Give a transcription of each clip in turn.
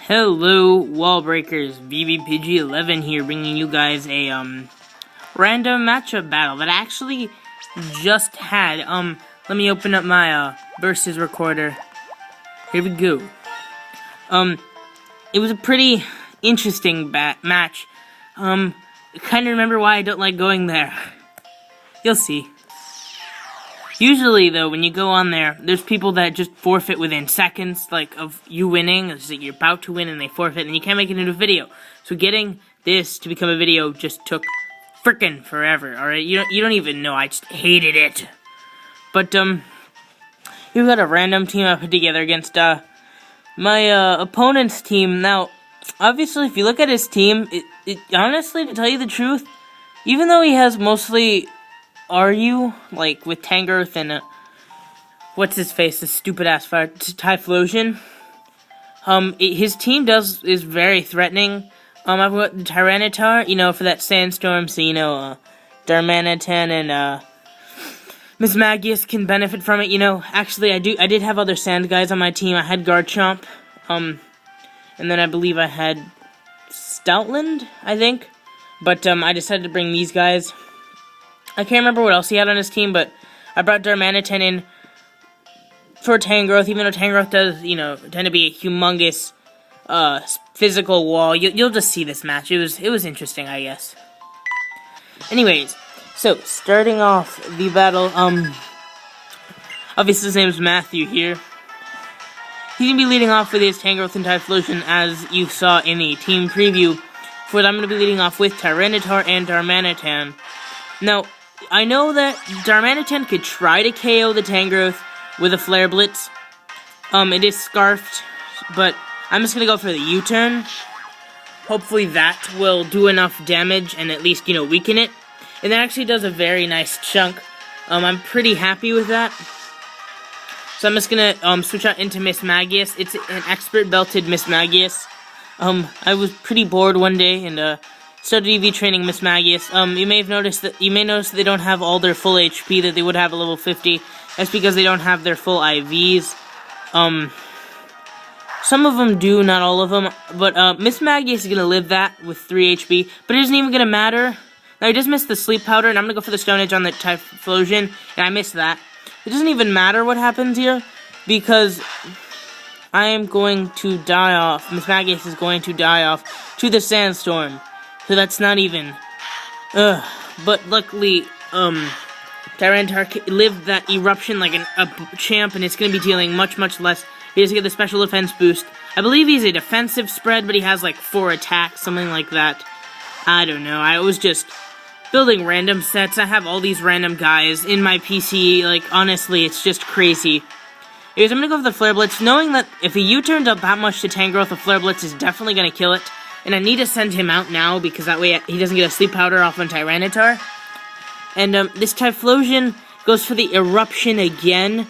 Hello, Wallbreakers, VBPidgey11 here, bringing you guys a, random matchup battle that I actually just had. Let me open up my, versus recorder. Here we go. It was a pretty interesting match. I kinda remember why I don't like going there. You'll see. Usually, though, when you go on there, there's people that just forfeit within seconds, like, of you winning. It's like you're about to win and they forfeit, and you can't make it into a video. So getting this to become a video just took frickin' forever, alright? You don't even know, I just hated it. But, you've got a random team I put together against, my, opponent's team. Now, obviously, if you look at his team, honestly, to tell you the truth, even though he has mostly like, with Tangrowth and, what's his face, this stupid-ass Typhlosion, his team is very threatening. I've got the Tyranitar, for that Sandstorm, so, Darmanitan and, Mismagius can benefit from it, Actually, I did have other sand guys on my team. I had Garchomp, and then I believe I had Stoutland, I think, but, I decided to bring these guys. I can't remember what else he had on his team, but I brought Darmanitan in for Tangrowth, even though Tangrowth does, tend to be a humongous, physical wall. You'll just see this match. It was interesting, I guess. Anyways, so, starting off the battle, obviously his name is Matthew here. He's gonna be leading off with his Tangrowth and Typhlosion, as you saw in the team preview. For that, I'm gonna be leading off with Tyranitar and Darmanitan. Now, I know that Darmanitan could try to KO the Tangrowth with a Flare Blitz. It is Scarfed, but I'm just gonna go for the U-turn. Hopefully that will do enough damage and at least, weaken it. And that actually does a very nice chunk. I'm pretty happy with that. So I'm just gonna, switch out into Mismagius. It's an expert belted Mismagius. I was pretty bored one day and, started EV training Mismagius. You may notice that they don't have all their full HP that they would have at level 50. That's because they don't have their full IVs. Some of them do, not all of them. But Mismagius is gonna live that with 3 HP, but it isn't even gonna matter. Now I just missed the Sleep Powder, and I'm gonna go for the Stone Edge on the Typhlosion, and I missed that. It doesn't even matter what happens here, because I am going to die off. Mismagius is going to die off to the Sandstorm. So that's not even, but luckily, Tyranitar lived that eruption like a champ, and it's gonna be dealing much less. He doesn't get the special defense boost. I believe he's a defensive spread, but he has like 4 attacks, something like that. I don't know, I was just building random sets. I have all these random guys in my PC, like, honestly, it's just crazy. Anyways, I'm gonna go for the Flare Blitz, knowing that if he U-turns up that much to Tangrowth, the Flare Blitz is definitely gonna kill it. And I need to send him out now, because that way he doesn't get a Sleep Powder off on Tyranitar. And, this Typhlosion goes for the Eruption again,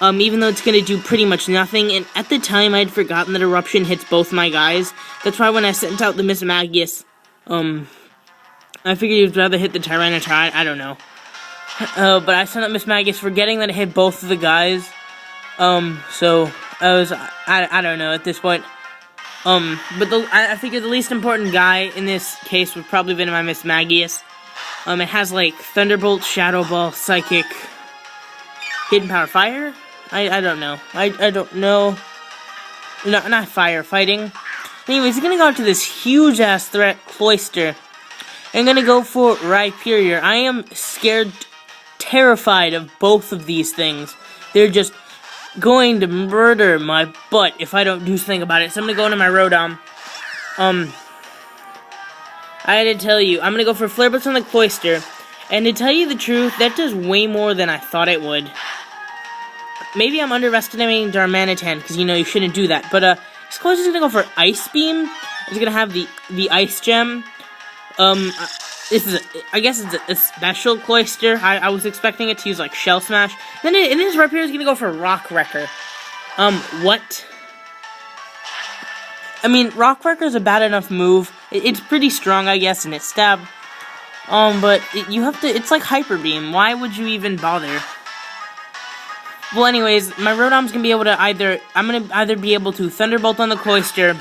even though it's gonna do pretty much nothing. And at the time, I'd forgotten that Eruption hits both my guys. That's why when I sent out the Mismagius, I figured he'd rather hit the Tyranitar, I don't know. But I sent out Mismagius forgetting that it hit both of the guys. So, I don't know at this point. But I figure the least important guy in this case would probably be my Mismagius. It has, like, Thunderbolt, Shadow Ball, Psychic, Hidden Power, Fire? I don't know. I don't know. No, not Fire, Fighting. Anyways, he's gonna go to this huge-ass threat, Cloyster. I'm gonna go for Rhyperior. I am scared, terrified of both of these things. They're just going to murder my butt if I don't do something about it. So I'm gonna go into my Rotom. I had to tell you, I'm gonna go for Flare Blitz on the Cloyster. And to tell you the truth, that does way more than I thought it would. Maybe I'm underestimating Darmanitan, because, you shouldn't do that. But, this Cloyster's gonna go for Ice Beam. It's gonna have the Ice Gem. This is, I guess it's a special Cloyster. I was expecting it to use, like, Shell Smash. And then his Rhyperior is gonna go for Rock Wrecker. What? I mean, Rock Wrecker is a bad enough move. It's pretty strong, I guess, and it's stab. But you have to, it's like Hyper Beam. Why would you even bother? Well, anyways, my Rotom's gonna be able to I'm gonna either be able to Thunderbolt on the Cloyster,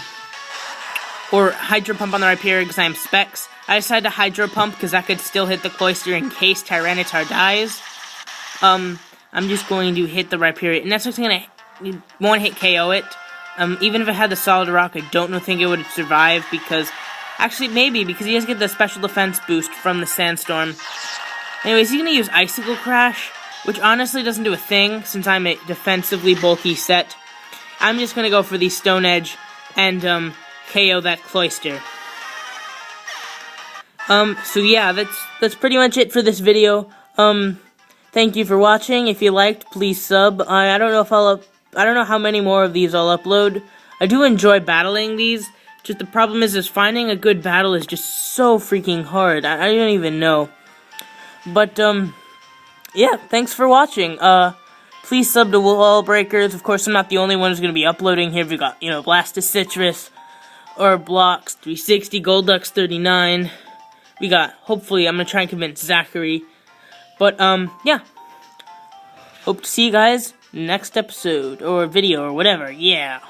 or Hydro Pump on the Rhyperior because I am Specs. I decided to Hydro Pump because I could still hit the Cloyster in case Tyranitar dies. I'm just going to hit the Rhyperior, and that's what's going to one-hit KO it. Even if it had the Solid Rock, I don't think it would survive because... Actually, maybe, because he does get the special defense boost from the Sandstorm. Anyways, he's going to use Icicle Crash, which honestly doesn't do a thing since I'm a defensively bulky set. I'm just going to go for the Stone Edge and KO that Cloyster. So yeah, that's pretty much it for this video. Thank you for watching. If you liked, please sub. I don't know how many more of these I'll upload. I do enjoy battling these. Just the problem is finding a good battle is just so freaking hard. I don't even know. But yeah, thanks for watching. Please sub to WallBreakers. Of course, I'm not the only one who's gonna be uploading here. We got, Blastus Citrus, or Blocks 360, Golduck 39. We got, hopefully, I'm gonna try and convince Zachary. But, yeah. Hope to see you guys next episode, or video, or whatever, yeah.